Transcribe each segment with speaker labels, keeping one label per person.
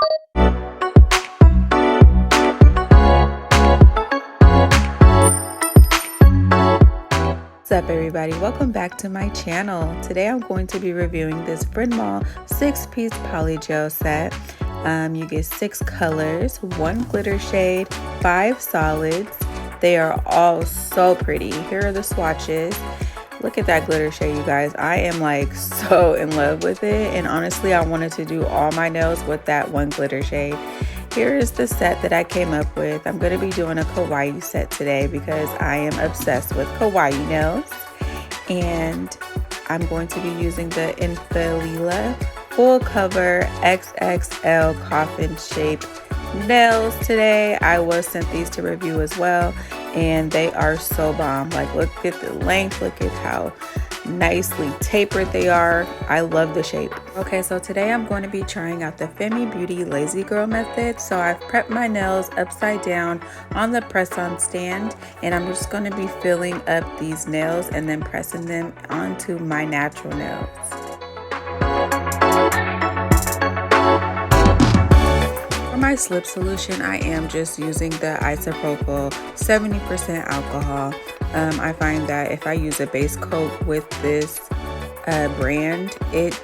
Speaker 1: What's up everybody, welcome back to my channel. Today I'm going to be reviewing this Vrenmol 6-piece polygel set. You get 6 colors, 1 glitter shade, 5 solids. They are all so pretty. Here are the swatches. Look at that glitter shade, you guys. I am like so in love with it, and honestly I wanted to do all my nails with that one glitter shade. Here is the set that I came up with. I'm going to be doing a Kawaii set today because I am obsessed with Kawaii nails. And I'm going to be using the Infalila full cover XXL coffin shape nails today. I was sent these to review as well, and they are so bomb. Like, look at the length, look at how nicely tapered they are. I love the shape. Okay, so today I'm going to be trying out the Femi Beauty Lazy Girl method. So I've prepped my nails upside down on the press-on stand, and I'm just going to be filling up these nails and then pressing them onto my natural nails. For my slip solution, I am just using the isopropyl 70% alcohol. I find that if I use a base coat with this brand, it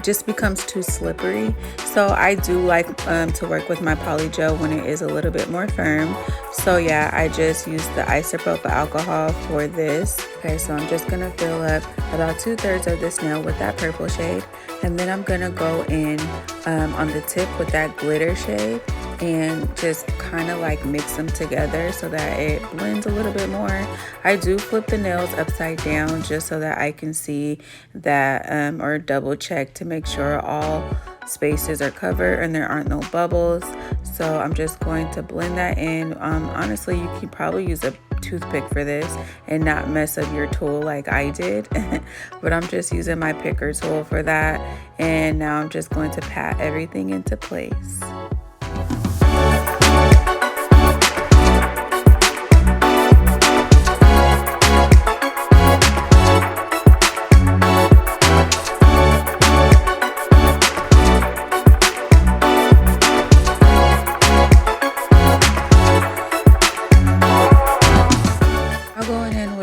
Speaker 1: just becomes too slippery. So I do like to work with my polygel when it is a little bit more firm. So yeah, I just use the isopropyl alcohol for this. Okay, so I'm just gonna fill up about 2/3 of this nail with that purple shade, and then I'm gonna go in on the tip with that glitter shade and just kind of like mix them together so that it blends a little bit more. I do flip the nails upside down just so that I can see that or double check to make sure all spaces are covered and there aren't no bubbles. So I'm just going to blend that in. Honestly, you can probably use a toothpick for this and not mess up your tool like I did. But I'm just using my picker tool for that, and now I'm just going to pat everything into place.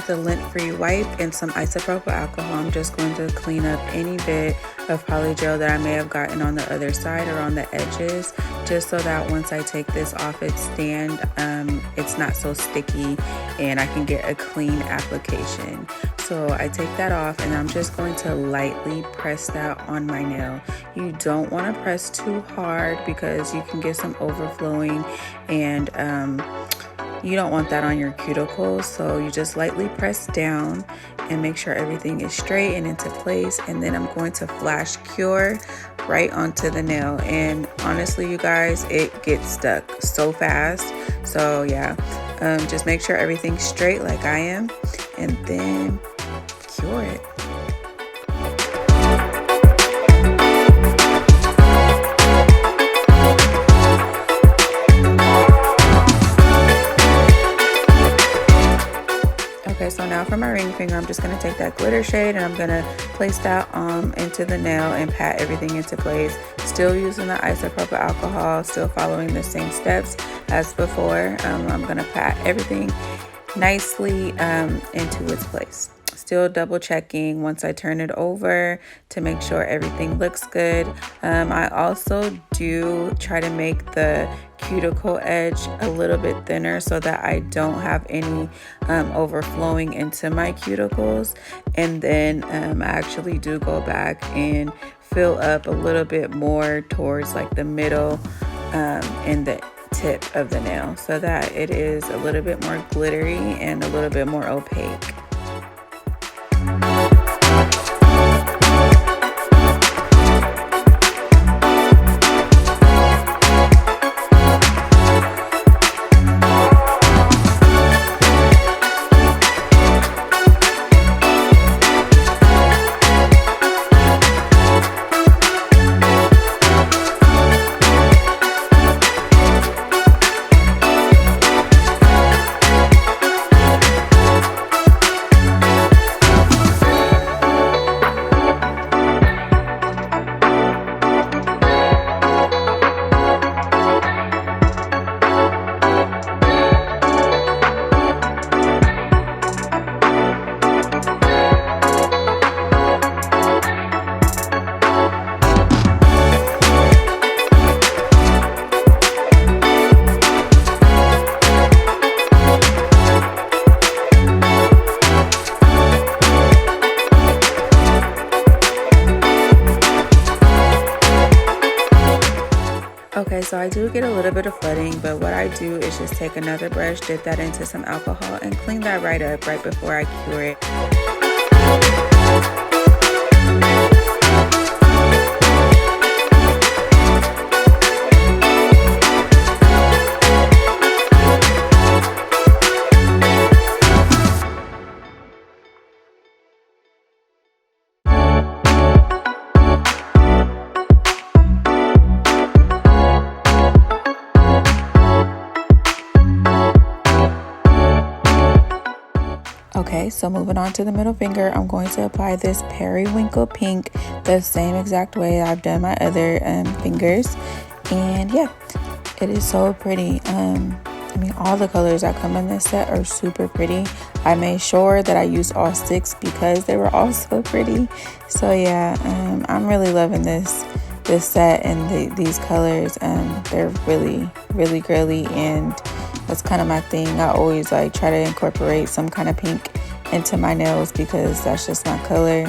Speaker 1: A lint-free wipe and some isopropyl alcohol. I'm just going to clean up any bit of polygel that I may have gotten on the other side or on the edges, just so that once I take this off its stand, it's not so sticky and I can get a clean application. So I take that off and I'm just going to lightly press that on my nail. You don't want to press too hard because you can get some overflowing, and you don't want that on your cuticles. So you just lightly press down and make sure everything is straight and into place, and then I'm going to flash cure right onto the nail. And honestly, you guys, it gets stuck so fast. So yeah, just make sure everything's straight like I am, and then cure it. Okay, so now for my ring finger, I'm just going to take that glitter shade and I'm going to place that into the nail and pat everything into place. Still using the isopropyl alcohol, still following the same steps as before. I'm going to pat everything nicely into its place. Still double checking once I turn it over to make sure everything looks good. I also do try to make the cuticle edge a little bit thinner so that I don't have any overflowing into my cuticles. And then I actually do go back and fill up a little bit more towards like the middle and the tip of the nail so that it is a little bit more glittery and a little bit more opaque. Okay, so I do get a little bit of flooding, but what I do is just take another brush, dip that into some alcohol, and clean that right up right before I cure it. Okay, so moving on to the middle finger, I'm going to apply this periwinkle pink the same exact way I've done my other fingers. And yeah, it is so pretty. I mean, all the colors that come in this set are super pretty. I made sure that I used all 6 because they were all so pretty. So yeah, I'm really loving this set and these colors. They're really girly, and that's kind of my thing. I always like try to incorporate some kind of pink into my nails because that's just my color.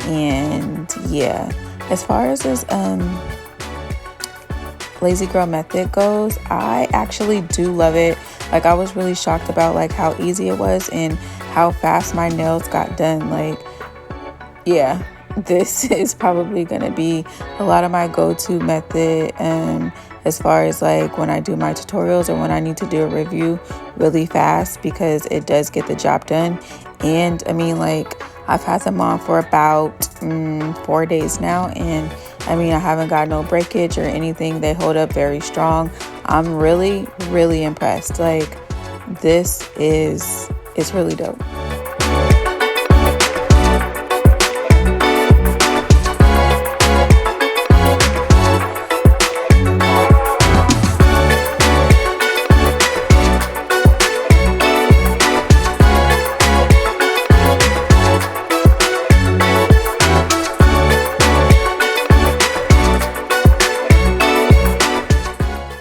Speaker 1: And yeah, as far as this Lazy Girl method goes, I actually do love it. Like, I was really shocked about like how easy it was and how fast my nails got done. Like, yeah, this is probably gonna be a lot of my go-to method as far as like when I do my tutorials or when I need to do a review really fast, because it does get the job done. And I mean, like, I've had them on for about 4 days now, and I mean, I haven't got no breakage or anything. They hold up very strong. I'm really impressed. Like, it's really dope.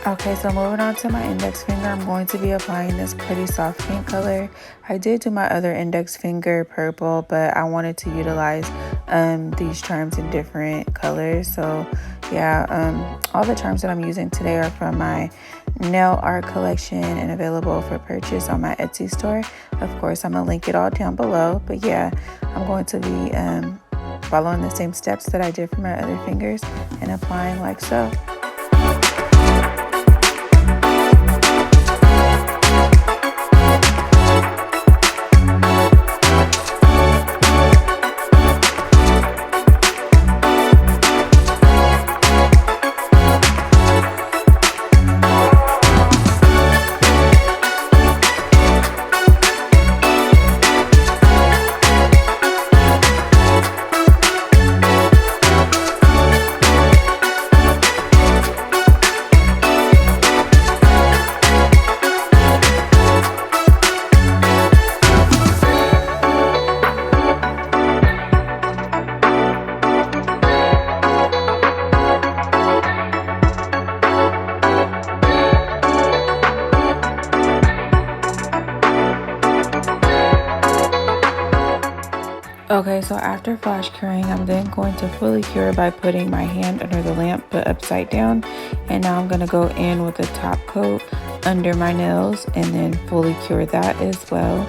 Speaker 1: Okay, so moving on to my index finger, I'm going to be applying this pretty soft pink color. I did do my other index finger purple, but I wanted to utilize these charms in different colors. So yeah, all the charms that I'm using today are from my nail art collection and available for purchase on my Etsy store. Of course, I'm gonna link it all down below. But yeah, I'm going to be following the same steps that I did for my other fingers and applying like so. Okay, so after flash curing, I'm then going to fully cure by putting my hand under the lamp but upside down. And now I'm going to go in with a top coat under my nails and then fully cure that as well.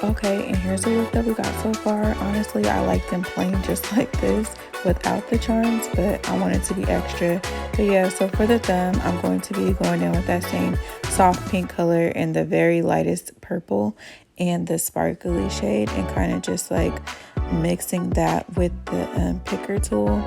Speaker 1: Okay, and here's the look that we got so far. Honestly, I like them plain just like this without the charms, but I want it to be extra. But yeah, so for the thumb, I'm going to be going in with that same soft pink color and the very lightest purple and the sparkly shade, and kind of just like mixing that with the picker tool.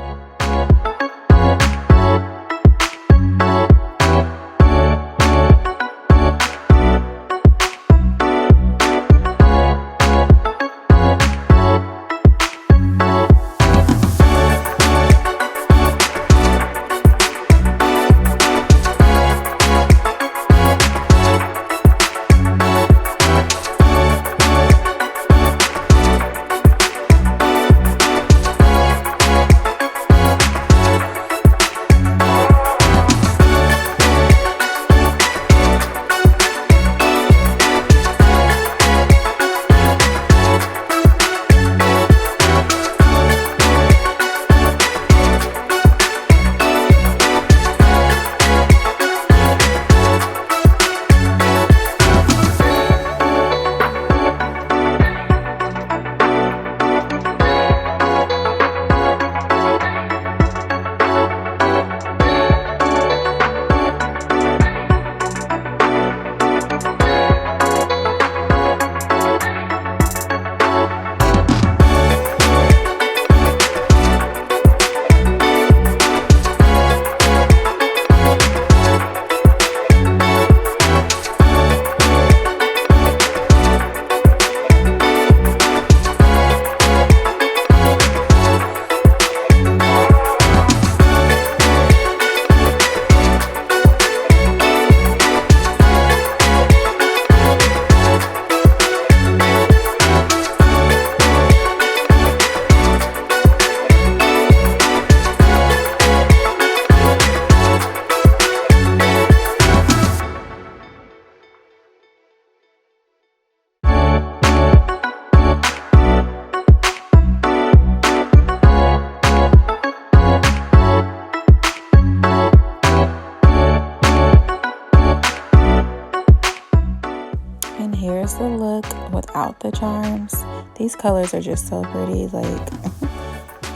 Speaker 1: the look without the charms. These colors are just so pretty, like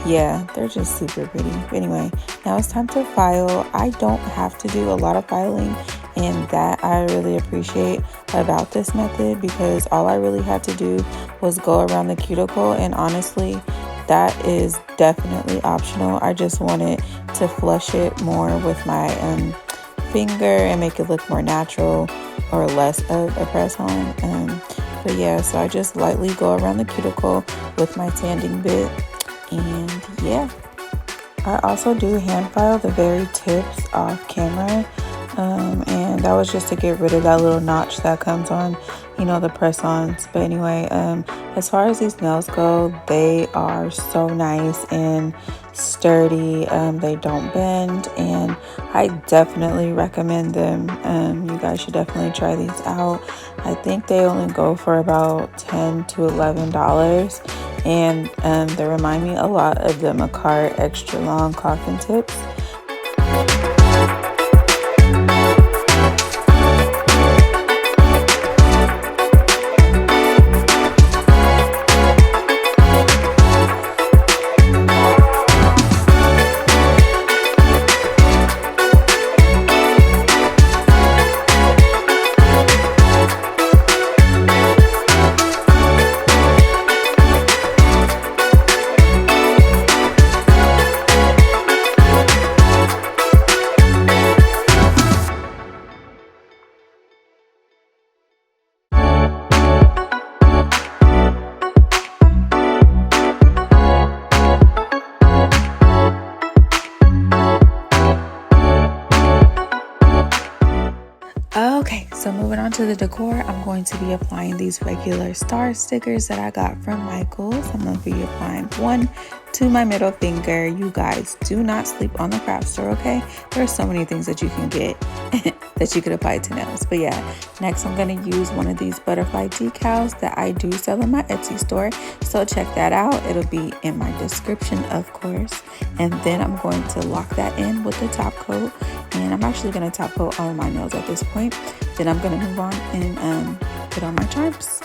Speaker 1: yeah, they're just super pretty. But anyway, now it's time to file. I don't have to do a lot of filing, and that I really appreciate about this method, because all I really had to do was go around the cuticle, and honestly, that is definitely optional. I just wanted to flush it more with my finger and make it look more natural or less of a press on. But yeah, so I just lightly go around the cuticle with my sanding bit, and yeah. I also do hand file the very tips off camera, and that was just to get rid of that little notch that comes on, you know, the press-ons. But anyway, as far as these nails go, they are so nice and sturdy. They don't bend, and I definitely recommend them. You guys should definitely try these out. I think they only go for about $10 to $11, and they remind me a lot of the Decor extra long coffin tips. Okay, so moving on to the decor, I'm going to be applying these regular star stickers that I got from Michaels. I'm going to be applying one to my middle finger. You guys, do not sleep on the craft store, okay? There are so many things that you can get that you could apply to nails. But yeah, next I'm going to use one of these butterfly decals that I do sell in my Etsy store. So check that out. It'll be in my description, of course. And then I'm going to lock that in with the top coat. And I'm actually going to top coat all of my nails at this point. Then I'm going to move on and put on my charms.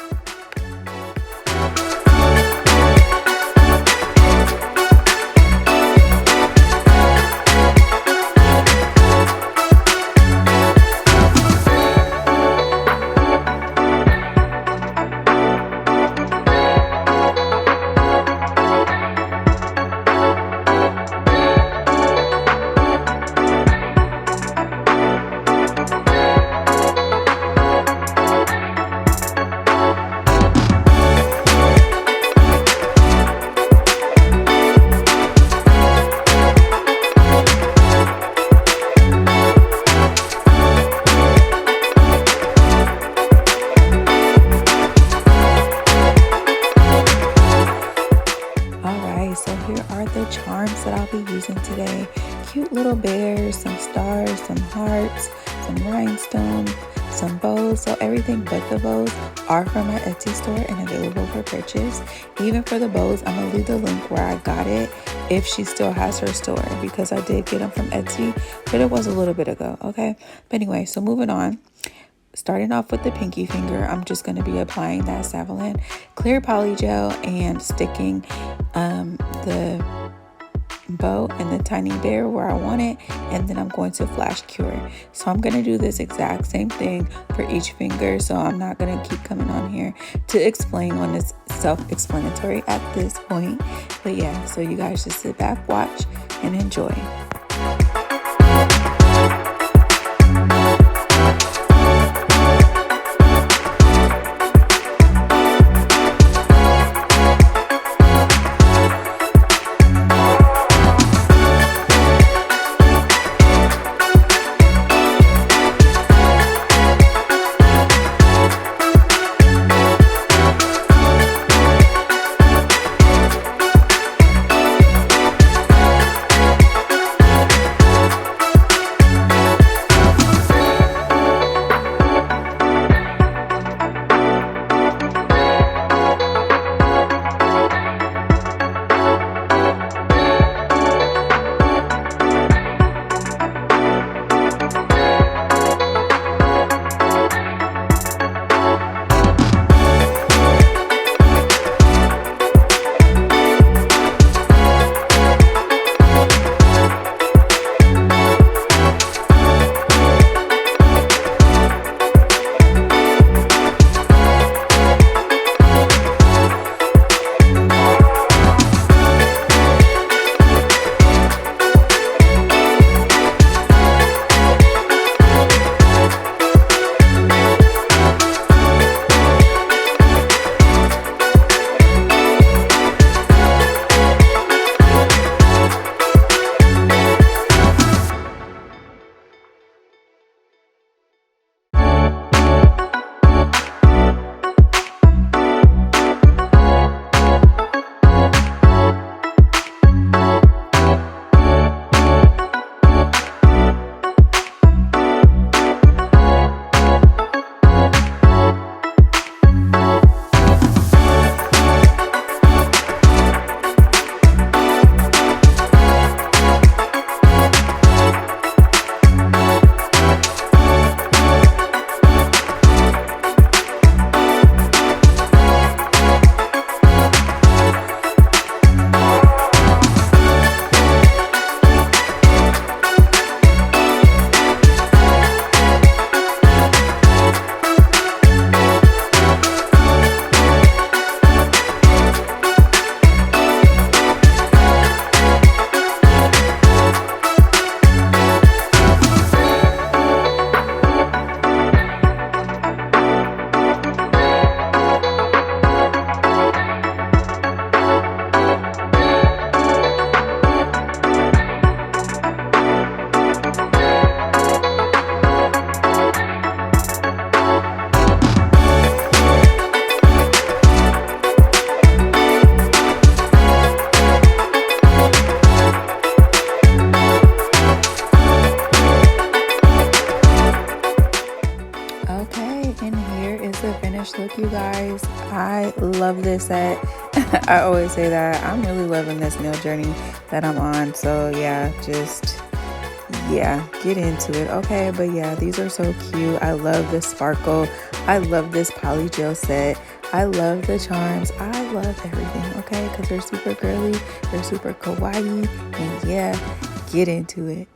Speaker 1: Charms that I'll be using today. Cute little bears, some stars, some hearts, some rhinestones, some bows. So everything but the bows are from my Etsy store and available for purchase. Even for the bows, I'm gonna leave the link where I got it if she still has her store, because I did get them from Etsy, but it was a little bit ago, okay? But anyway, so moving on. Starting off with the pinky finger, I'm just going to be applying that Savlon clear polygel and sticking the bow and the tiny bear where I want it, and then I'm going to flash cure. So I'm going to do this exact same thing for each finger, so I'm not going to keep coming on here to explain when it's self-explanatory at this point. But yeah, so you guys just sit back, watch, and enjoy. look, you guys. I love this set. I always say that. I'm really loving this nail journey that I'm on. So yeah, get into it. Okay, but yeah, these are so cute. I love the sparkle. I love this polygel set. I love the charms. I love everything, okay, because they're super girly, they're super kawaii, and yeah, get into it.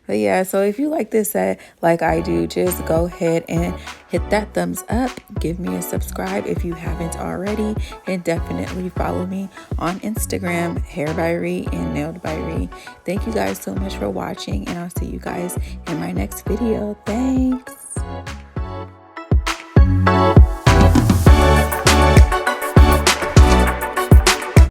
Speaker 1: But yeah, so if you like this set like I do, just go ahead and hit that thumbs up. Give me a subscribe if you haven't already, and definitely follow me on Instagram, Hair.BYRII and NAILED.BYRII. Thank you guys so much for watching, and I'll see you guys in my next video. Thanks.